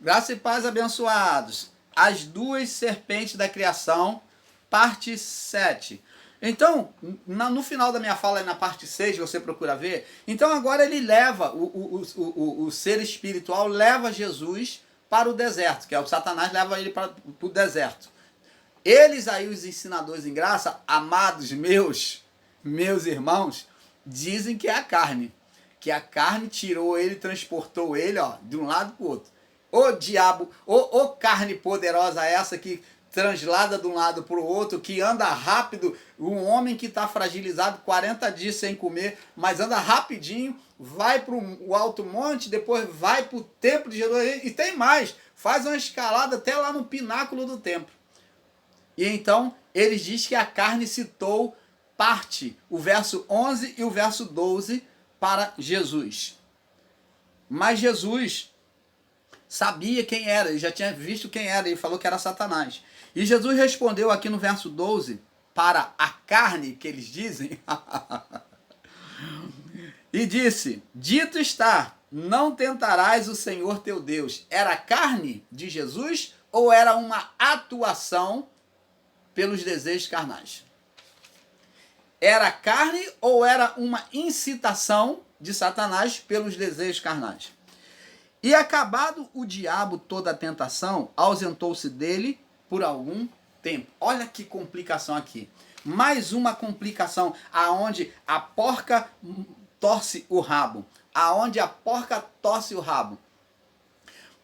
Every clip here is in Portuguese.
Graça e paz, abençoados. As duas serpentes da criação, parte 7. Então, no final da minha fala, na parte 6, você procura ver. Então agora ele leva, o ser espiritual leva Jesus para o deserto, que é o Satanás leva ele para o deserto. Eles aí, os ensinadores em graça, amados meus irmãos, dizem que é a carne. Que a carne tirou ele, transportou ele, ó, de um lado para o outro. Ô diabo, ô carne poderosa essa que translada de um lado para o outro, que anda rápido, um homem que está fragilizado 40 dias sem comer, mas anda rapidinho, vai para o alto monte, depois vai para o templo de Jerusalém, e tem mais, faz uma escalada até lá no pináculo do templo. E então, eles dizem que a carne citou parte, o verso 11 e o verso 12, para Jesus. Mas Jesus sabia quem era, ele já tinha visto quem era, ele falou que era Satanás. E Jesus respondeu aqui no verso 12, para a carne, que eles dizem, e disse, dito está, não tentarás o Senhor teu Deus. Era a carne de Jesus ou era uma atuação pelos desejos carnais? Era carne ou era uma incitação de Satanás pelos desejos carnais? E acabado o diabo toda a tentação, ausentou-se dele por algum tempo. Olha que complicação aqui. Mais uma complicação, aonde a porca torce o rabo. Aonde a porca torce o rabo.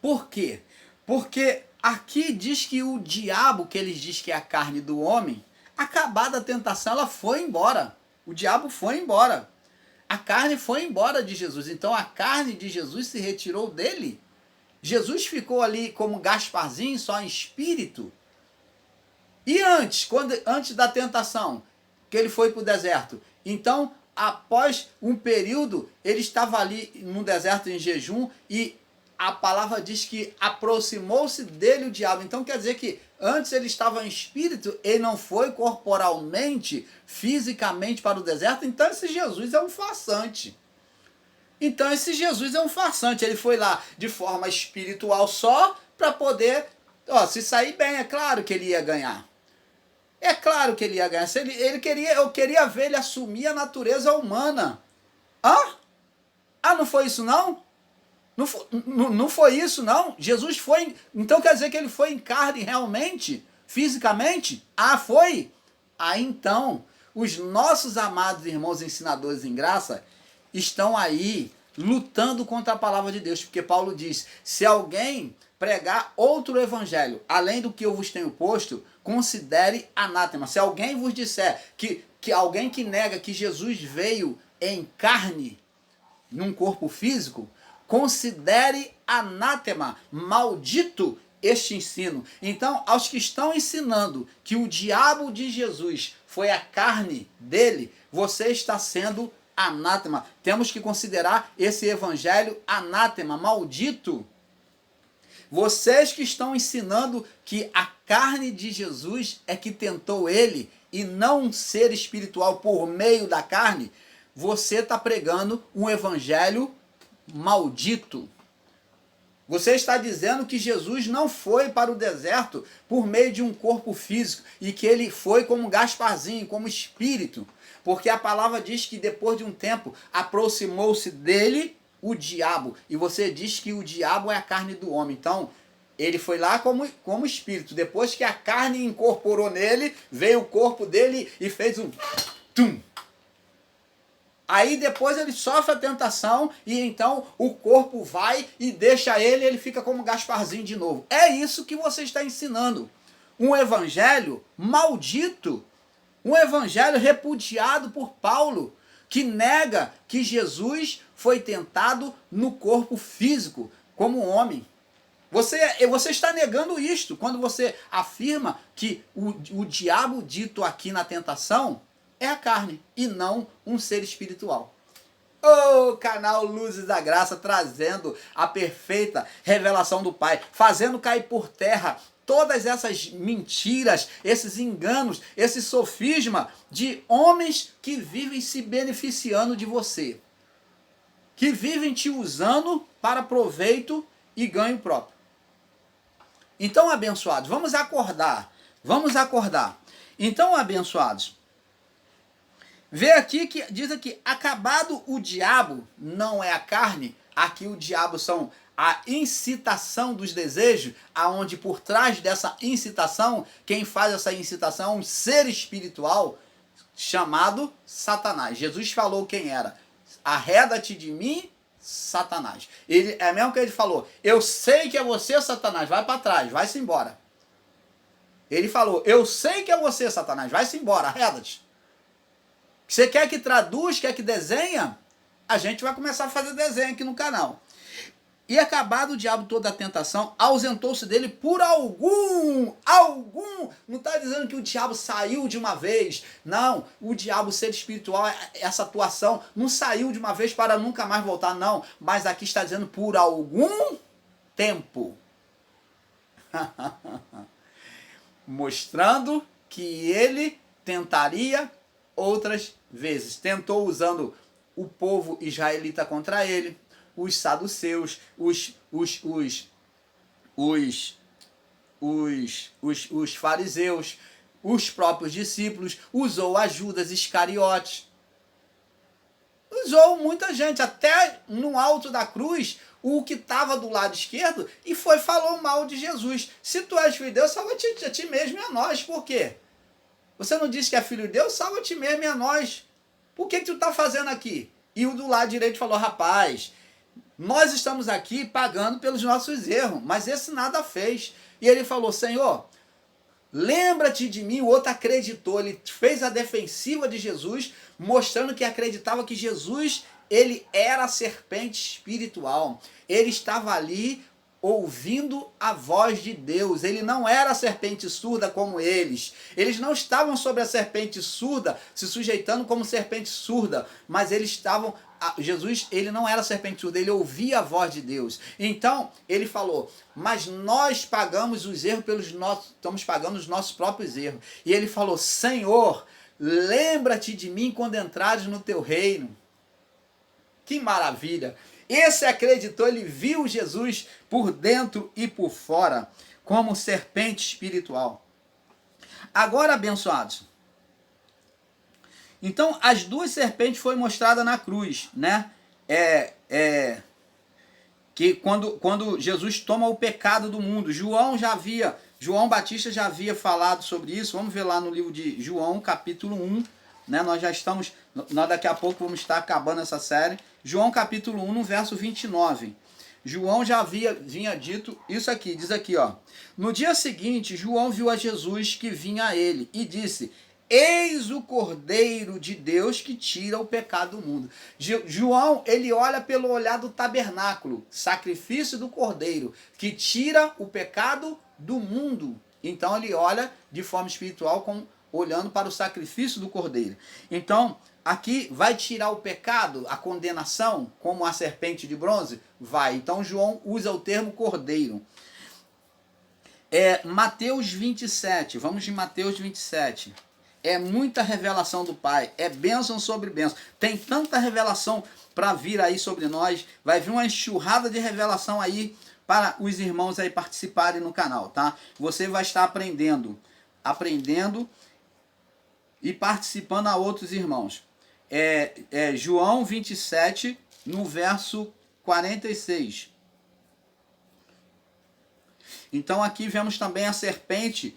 Por quê? Porque aqui diz que o diabo, que eles dizem que é a carne do homem, acabada a tentação, ela foi embora. O diabo foi embora. A carne foi embora de Jesus. Então a carne de Jesus se retirou dele. Jesus ficou ali como Gasparzinho, só em espírito. E antes da tentação, que ele foi para o deserto. Então, após um período, ele estava ali no deserto em jejum e a palavra diz que aproximou-se dele o diabo. Então quer dizer que antes ele estava em espírito, ele não foi corporalmente, fisicamente para o deserto. Então esse Jesus é um farsante. Então esse Jesus é um farsante. Ele foi lá de forma espiritual só para poder, se sair bem. É claro que ele ia ganhar. É claro que ele ia ganhar. Eu queria ver ele assumir a natureza humana. Não foi isso não? Não foi isso, não? Jesus foi... Então quer dizer que ele foi em carne realmente? Fisicamente? Foi? Então, os nossos amados irmãos ensinadores em graça estão aí lutando contra a palavra de Deus. Porque Paulo diz, se alguém pregar outro evangelho, além do que eu vos tenho posto, considere anátema. Se alguém vos disser que alguém que nega que Jesus veio em carne, num corpo físico, considere anátema, maldito este ensino. Então, aos que estão ensinando que o diabo de Jesus foi a carne dele, você está sendo anátema. Temos que considerar esse evangelho anátema, maldito. Vocês que estão ensinando que a carne de Jesus é que tentou ele e não um ser espiritual por meio da carne, você está pregando um evangelho maldito. Você está dizendo que Jesus não foi para o deserto por meio de um corpo físico e que ele foi como Gasparzinho, como espírito. Porque a palavra diz que depois de um tempo aproximou-se dele o diabo. E você diz que o diabo é a carne do homem. Então, ele foi lá como espírito. Depois que a carne incorporou nele, veio o corpo dele e fez um tum. Aí depois ele sofre a tentação e então o corpo vai e deixa ele fica como Gasparzinho de novo. É isso que você está ensinando. Um evangelho maldito, um evangelho repudiado por Paulo, que nega que Jesus foi tentado no corpo físico, como homem. Você está negando isto quando você afirma que o diabo dito aqui na tentação é a carne e não um ser espiritual. Canal Luzes da Graça trazendo a perfeita revelação do Pai, fazendo cair por terra todas essas mentiras, esses enganos, esse sofisma de homens que vivem se beneficiando de você, que vivem te usando para proveito e ganho próprio. Então, abençoados, vamos acordar. Vamos acordar. Então, abençoados, vê aqui que diz aqui, acabado o diabo, não é a carne. Aqui o diabo são a incitação dos desejos, aonde por trás dessa incitação, quem faz essa incitação é um ser espiritual chamado Satanás. Jesus falou quem era. Arreda-te de mim, Satanás. Ele, é mesmo que ele falou, eu sei que é você, Satanás, vai para trás, vai-se embora. Ele falou, eu sei que é você, Satanás, vai-se embora, arreda-te. Você quer que traduz, quer que desenha? A gente vai começar a fazer desenho aqui no canal. E acabado o diabo toda a tentação, ausentou-se dele por algum, não está dizendo que o diabo saiu de uma vez, não, o diabo ser espiritual, essa atuação, não saiu de uma vez para nunca mais voltar, não, mas aqui está dizendo por algum tempo, mostrando que ele tentaria outras vezes, tentou usando o povo israelita contra ele, os saduceus, os fariseus, os próprios discípulos, usou a Judas Iscariotes, usou muita gente, até no alto da cruz, o que estava do lado esquerdo, e falou mal de Jesus. Se tu és filho de Deus, salva-te a ti mesmo e a nós. Por quê? Você não disse que é filho de Deus? Salva a ti mesmo e a nós. Por que tu está fazendo aqui? E o do lado direito falou, rapaz, nós estamos aqui pagando pelos nossos erros, mas esse nada fez. E ele falou, Senhor, lembra-te de mim. O outro acreditou, ele fez a defensiva de Jesus, mostrando que acreditava que Jesus, ele era a serpente espiritual. Ele estava ali ouvindo a voz de Deus. Ele não era a serpente surda como eles. Eles não estavam sobre a serpente surda, se sujeitando como serpente surda, mas eles estavam... Jesus, ele não era serpente surda, ele ouvia a voz de Deus. Então, ele falou, mas nós pagamos os erros estamos pagando os nossos próprios erros. E ele falou, Senhor, lembra-te de mim quando entrares no teu reino. Que maravilha! Esse acreditou, ele viu Jesus por dentro e por fora, como serpente espiritual. Agora, abençoados, então as duas serpentes foram mostradas na cruz, né? Que quando Jesus toma o pecado do mundo, João Batista já havia falado sobre isso. Vamos ver lá no livro de João, capítulo 1, né? Nós daqui a pouco vamos estar acabando essa série. João capítulo 1, no verso 29. João já vinha dito isso aqui, diz aqui, ó. No dia seguinte, João viu a Jesus que vinha a ele e disse, eis o Cordeiro de Deus que tira o pecado do mundo. João, ele olha pelo olhar do tabernáculo, sacrifício do Cordeiro, que tira o pecado do mundo. Então ele olha de forma espiritual, olhando para o sacrifício do Cordeiro. Então, aqui vai tirar o pecado, a condenação, como a serpente de bronze? Vai. Então João usa o termo Cordeiro. Mateus 27, vamos de Mateus 27. É muita revelação do Pai, é bênção sobre bênção. Tem tanta revelação para vir aí sobre nós, vai vir uma enxurrada de revelação aí para os irmãos aí participarem no canal, tá? Você vai estar aprendendo e participando a outros irmãos. João 27, no verso 46. Então aqui vemos também a serpente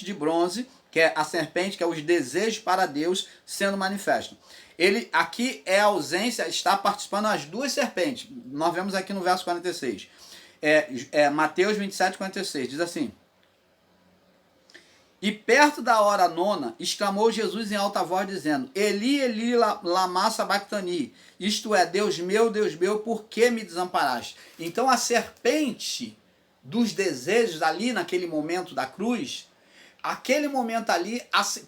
de bronze, que é a serpente, que é os desejos para Deus sendo manifesto. Ele aqui é a ausência, está participando as duas serpentes. Nós vemos aqui no verso 46. Mateus 27, 46, diz assim: e perto da hora nona, exclamou Jesus em alta voz, dizendo, Eli, Eli, lama sabachthani, isto é, Deus meu, por que me desamparaste? Então a serpente dos desejos ali naquele momento da cruz, aquele momento ali,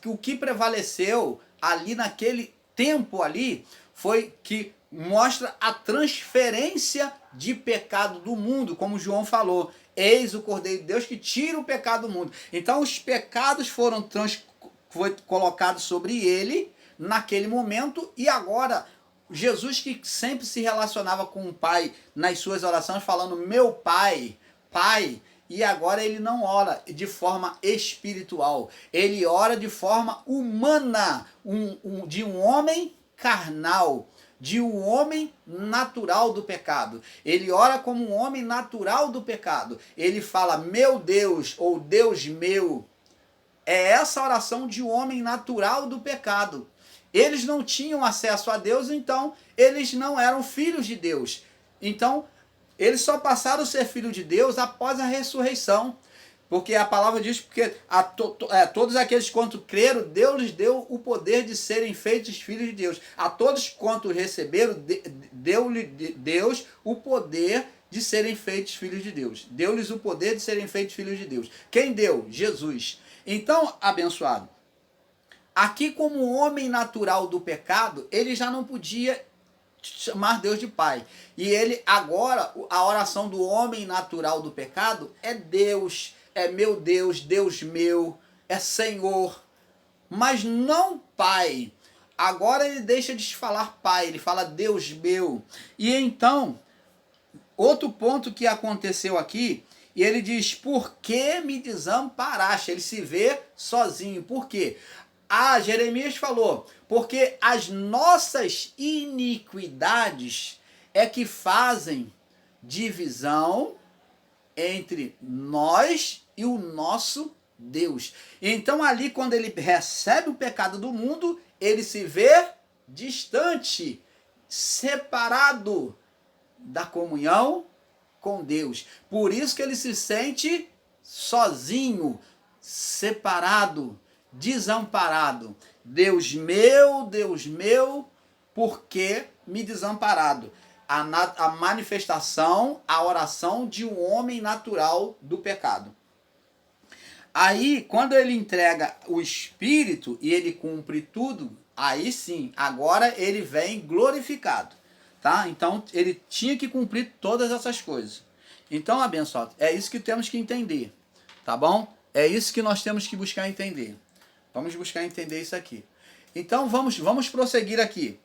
o que prevaleceu ali naquele tempo ali, foi que mostra a transferência de pecado do mundo, como João falou. Eis o Cordeiro de Deus que tira o pecado do mundo. Então os pecados foi colocados sobre ele naquele momento, e agora Jesus, que sempre se relacionava com o Pai nas suas orações, falando, meu Pai, Pai, e agora ele não ora de forma espiritual, ele ora de forma humana, de um homem carnal, de um homem natural do pecado. Ele ora como um homem natural do pecado. Ele fala, meu Deus, ou Deus meu. É essa oração de um homem natural do pecado. Eles não tinham acesso a Deus, então eles não eram filhos de Deus. Então, eles só passaram a ser filhos de Deus após a ressurreição. Porque a palavra diz que todos aqueles quanto creram, Deus lhes deu o poder de serem feitos filhos de Deus. A todos quanto receberam, deu-lhe Deus o poder de serem feitos filhos de Deus. Deu-lhes o poder de serem feitos filhos de Deus. Quem deu? Jesus. Então, abençoado, aqui como homem natural do pecado, ele já não podia chamar Deus de Pai. E ele agora, a oração do homem natural do pecado é Deus, é meu Deus, Deus meu, é Senhor, mas não Pai. Agora ele deixa de falar Pai, ele fala Deus meu. E então, outro ponto que aconteceu aqui, e ele diz, por que me desamparaste? Ele se vê sozinho. Por quê? Jeremias falou, porque as nossas iniquidades é que fazem divisão entre nós e o nosso Deus. Então ali, quando ele recebe o pecado do mundo, ele se vê distante, separado da comunhão com Deus. Por isso que ele se sente sozinho, separado, desamparado. Deus meu, por que me desamparado? A manifestação, a oração de um homem natural do pecado. Aí, quando ele entrega o Espírito e ele cumpre tudo, aí sim, agora ele vem glorificado. Tá? Então, ele tinha que cumprir todas essas coisas. Então, abençoado, é isso que temos que entender. Tá bom? É isso que nós temos que buscar entender. Vamos buscar entender isso aqui. Então, vamos prosseguir aqui.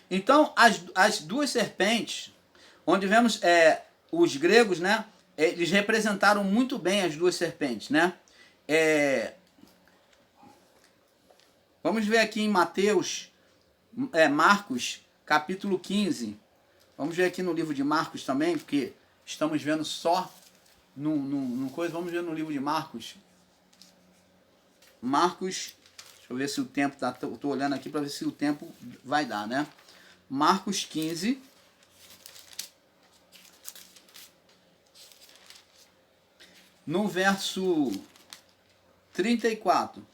Então, as duas serpentes, onde vemos os gregos, né? Eles representaram muito bem as duas serpentes, né? Vamos ver aqui em Marcos, capítulo 15. Vamos ver aqui no livro de Marcos também, porque estamos vendo só num coisa. Vamos ver no livro de Marcos. Marcos, deixa eu ver se o tempo tá. Estou olhando aqui para ver se o tempo vai dar, né? Marcos 15. No verso 34.